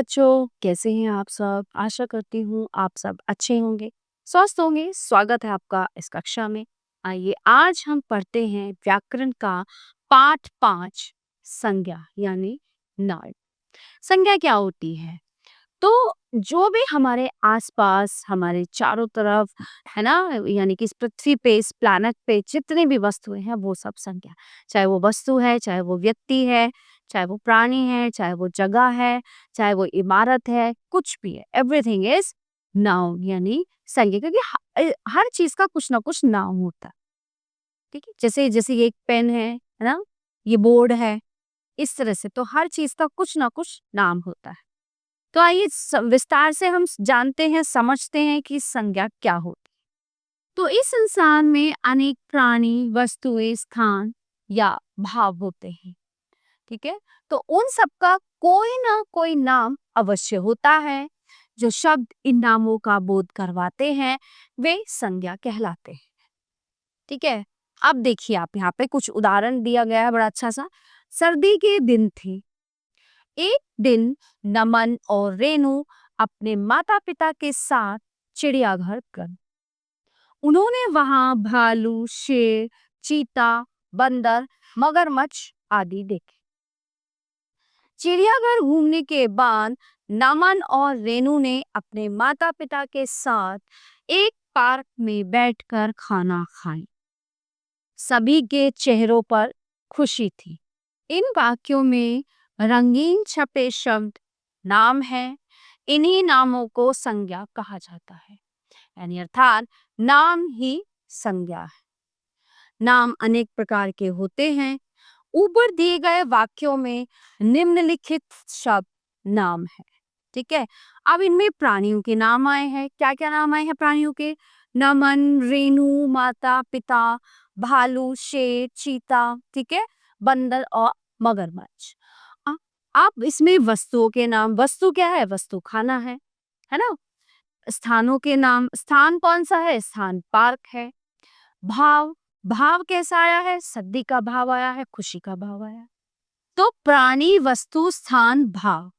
बच्चों, कैसे हैं आप सब? आशा करती हूँ आप सब अच्छे होंगे, स्वस्थ होंगे। स्वागत है आपका इस कक्षा में। आइए आज हम पढ़ते हैं व्याकरण का पाठ 5 संज्ञा यानी नाउन। संज्ञा क्या होती है? तो जो भी हमारे आसपास हमारे चारों तरफ है ना, यानी कि इस पृथ्वी पे इस प्लैनेट पे जितने भी वस्तुएं हैं वो सब संज्ञा। चाहे वो वस्तु है, चाहे वो व्यक्ति है, चाहे वो प्राणी है, चाहे वो जगह है, चाहे वो इमारत है, कुछ भी है, एवरीथिंग इज नाउन यानी संज्ञा। क्योंकि हर चीज का कुछ ना कुछ नाम होता है। ठीक है, जैसे जैसे ये एक पेन है ना, ये बोर्ड है, इस तरह से तो हर चीज का कुछ ना कुछ नाम होता है। तो आइए विस्तार से हम जानते हैं, समझते हैं कि संज्ञा क्या होती है। तो इस संसार में अनेक प्राणी, वस्तुएं, स्थान या भाव होते हैं। ठीक है, तो उन सबका कोई ना कोई नाम अवश्य होता है। जो शब्द इन नामों का बोध करवाते हैं वे संज्ञा कहलाते हैं। ठीक है, अब देखिए आप यहाँ पे कुछ उदाहरण दिया गया है बड़ा अच्छा सा। सर्दी के दिन थे। एक दिन नमन और रेणु अपने माता पिता के साथ चिड़ियाघर गए। उन्होंने वहां भालू, शेर, चीता, बंदर, मगरमच्छ आदि देखे। चिड़ियाघर घूमने के बाद नमन और रेणु ने अपने माता पिता के साथ एक पार्क में बैठकर खाना खाया। सभी के चेहरों पर खुशी थी। इन वाक्यों में रंगीन छपे शब्द नाम है। इन्हीं नामों को संज्ञा कहा जाता है, यानी अर्थात नाम ही संज्ञा है। नाम अनेक प्रकार के होते हैं। ऊपर दिए गए वाक्यों में निम्नलिखित शब्द नाम है। ठीक है, अब इनमें प्राणियों के नाम आए हैं। क्या क्या नाम आए हैं प्राणियों के? नमन, रेणु, माता पिता, भालू, शेर, चीता, ठीक है, बंदर और मगरमच्छ। अ- अब इसमें वस्तुओं के नाम। वस्तु क्या है? वस्तु खाना है ना। स्थानों के नाम। स्थान कौन सा है? स्थान पार्क है। भाव, भाव कैसा आया है? सर्दी का भाव आया है, खुशी का भाव आया है। तो प्राणी, वस्तु, स्थान, भाव,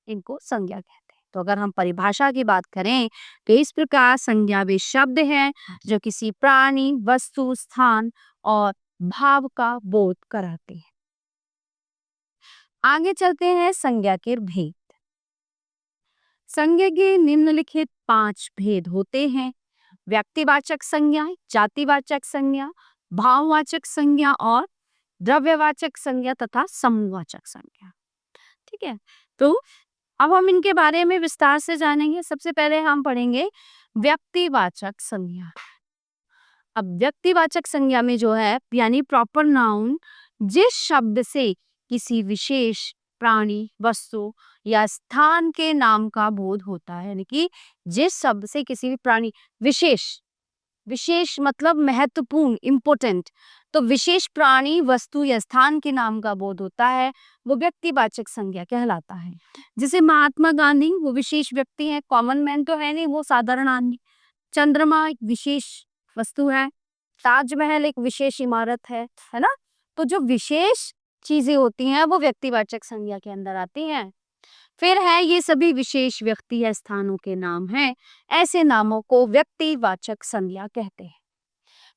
इनको संज्ञा कहते हैं। तो अगर हम परिभाषा की बात करें तो इस प्रकार संज्ञा वे शब्द हैं जो किसी प्राणी, वस्तु, स्थान और भाव का बोध कराते हैं। आगे चलते हैं संज्ञा के भेद। संज्ञा के निम्नलिखित 5 भेद होते हैं। व्यक्तिवाचक संज्ञा, जातिवाचक संज्ञा, भाववाचक संज्ञा और द्रव्यवाचक संज्ञा तथा समूहवाचक संज्ञा। ठीक है, तो अब हम इनके बारे में विस्तार से जानेंगे। सबसे पहले हम पढ़ेंगे व्यक्तिवाचक संज्ञा। अब व्यक्तिवाचक संज्ञा में जो है यानी प्रॉपर नाउन, जिस शब्द से किसी विशेष प्राणी, वस्तु या स्थान के नाम का बोध होता है, यानी कि जिस शब्द से किसी भी प्राणी, विशेष, विशेष मतलब महत्वपूर्ण, इम्पोर्टेंट, तो विशेष प्राणी, वस्तु या स्थान के नाम का बोध होता है वो व्यक्तिवाचक संज्ञा कहलाता है। जैसे महात्मा गांधी, वो विशेष व्यक्ति है, कॉमन मैन तो है नहीं, वो साधारण आदमी। चंद्रमा एक विशेष वस्तु है। ताजमहल एक विशेष इमारत है ना। तो जो विशेष चीजें होती हैं वो व्यक्तिवाचक संज्ञा के अंदर आती हैं। फिर है ये सभी विशेष व्यक्ति या स्थानों के नाम हैं। ऐसे नामों को व्यक्तिवाचक संज्ञा कहते हैं।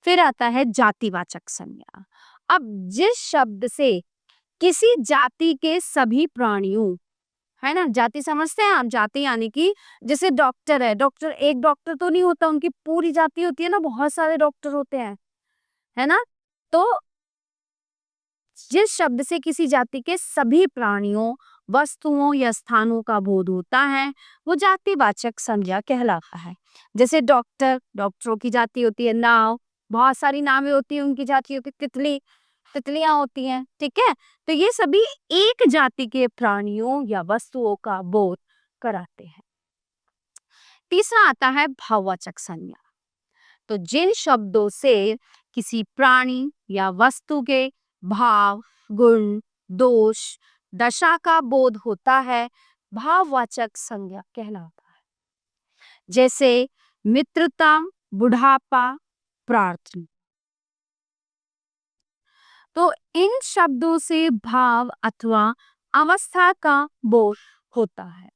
फिर आता है जातिवाचक संज्ञा। अब जिस शब्द से किसी जाति के सभी प्राणियों, है ना, जाति समझते हैं आप? जाति यानी कि जैसे डॉक्टर है, डॉक्टर एक डॉक्टर तो नहीं होता, उनकी पूरी जाति होती है ना, बहुत सारे डॉक्टर होते हैं, है ना। तो जिस शब्द से किसी जाति के सभी प्राणियों, वस्तुओं या स्थानों का बोध होता है वो जातिवाचक संज्ञा कहलाता है। जैसे डॉक्टर, डॉक्टरों की जाति होती है नाव, बहुत सारी नावें होती हैं, उनकी जाति होती है तितली, तितलियां होती हैं। ठीक है, तो ये सभी एक जाति के प्राणियों या वस्तुओं का बोध कराते हैं। तीसरा आता है भाववाचक संज्ञा। तो जिन शब्दों से किसी प्राणी या वस्तु के भाव, गुण, दोष, दशा का बोध होता है भाववाचक संज्ञा कहलाता है। जैसे मित्रता, बुढ़ापा, प्रार्थना। तो इन शब्दों से भाव अथवा अवस्था का बोध होता है।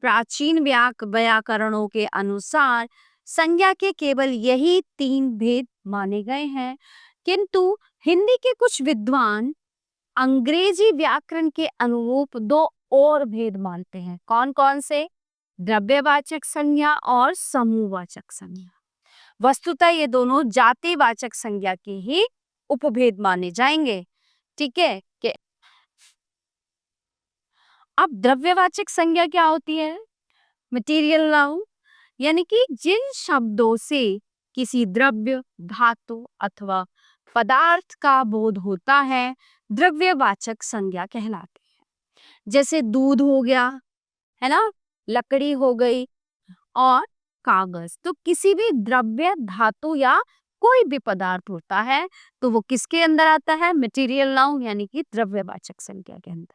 प्राचीन व्याकरणों के अनुसार संज्ञा के केवल यही 3 भेद माने गए हैं, किंतु हिंदी के कुछ विद्वान अंग्रेजी व्याकरण के अनुरूप 2 और भेद मानते हैं। कौन कौन से? द्रव्यवाचक संज्ञा और समूहवाचक संज्ञा। वस्तुतः ये दोनों जातिवाचक संज्ञा के ही उपभेद माने जाएंगे। ठीक है कि अब द्रव्यवाचक संज्ञा क्या होती है? मटेरियल नाउन, यानी कि जिन शब्दों से किसी द्रव्य, धातु अथवा पदार्थ का बोध होता है, द्रव्यवाचक संज्ञा कहलाते हैं। जैसे दूध हो गया, है ना, लकड़ी हो गई और कागज। तो किसी भी द्रव्य, धातु या कोई भी पदार्थ होता है तो वो किसके अंदर आता है? मटेरियल नाउन, यानी कि द्रव्यवाचक संज्ञा के अंदर।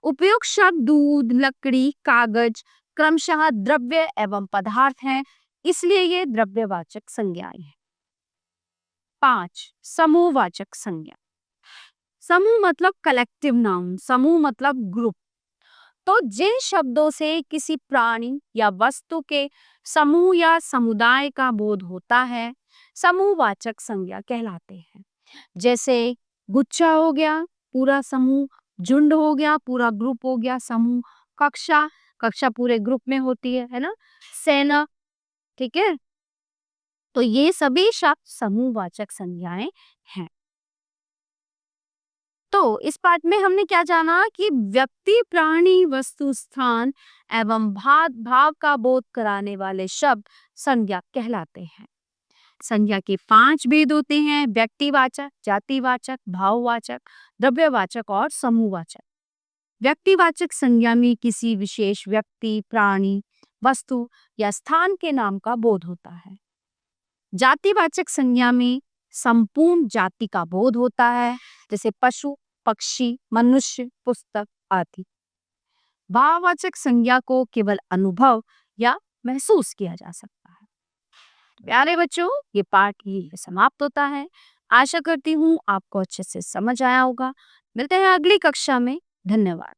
उपयुक्त शब्द दूध, लकड़ी, कागज क्रमशः द्रव्य एवं पदार्थ हैं, इसलिए ये द्रव्यवाचक संज्ञाएं हैं। 5. समूहवाचक संज्ञा। समूह मतलब कलेक्टिव नाउन, समूह मतलब ग्रुप। तो जिन शब्दों से किसी प्राणी या वस्तु के समूह या समुदाय का बोध होता है, समूहवाचक संज्ञा कहलाते हैं। जैसे गुच्छा हो गया, पूरा समूह। झुंड हो गया, पूरा ग्रुप हो गया, समूह। कक्षा, कक्षा पूरे ग्रुप में होती है ना। सेना, ठीक है। तो ये सभी शब्द समूहवाचक संज्ञाएं हैं। तो इस पाठ में हमने क्या जाना कि व्यक्ति, प्राणी, वस्तु, स्थान एवं भाव का बोध कराने वाले शब्द संज्ञा कहलाते हैं। संज्ञा के 5 भेद होते हैं: व्यक्तिवाचक, जातिवाचक, भाववाचक, द्रव्यवाचक और समूहवाचक। व्यक्तिवाचक संज्ञा में किसी विशेष व्यक्ति, प्राणी, वस्तु या स्थान के नाम का बोध होता है। जातिवाचक संज्ञा में संपूर्ण जाति का बोध होता है, जैसे पशु, पक्षी, मनुष्य, पुस्तक आदि। भाववाचक संज्ञा को केवल अनुभव या महसूस किया जा सकता है। प्यारे बच्चों, ये पाठ ही समाप्त होता है। आशा करती हूँ आपको अच्छे से समझ आया होगा। मिलते हैं अगली कक्षा में। धन्यवाद।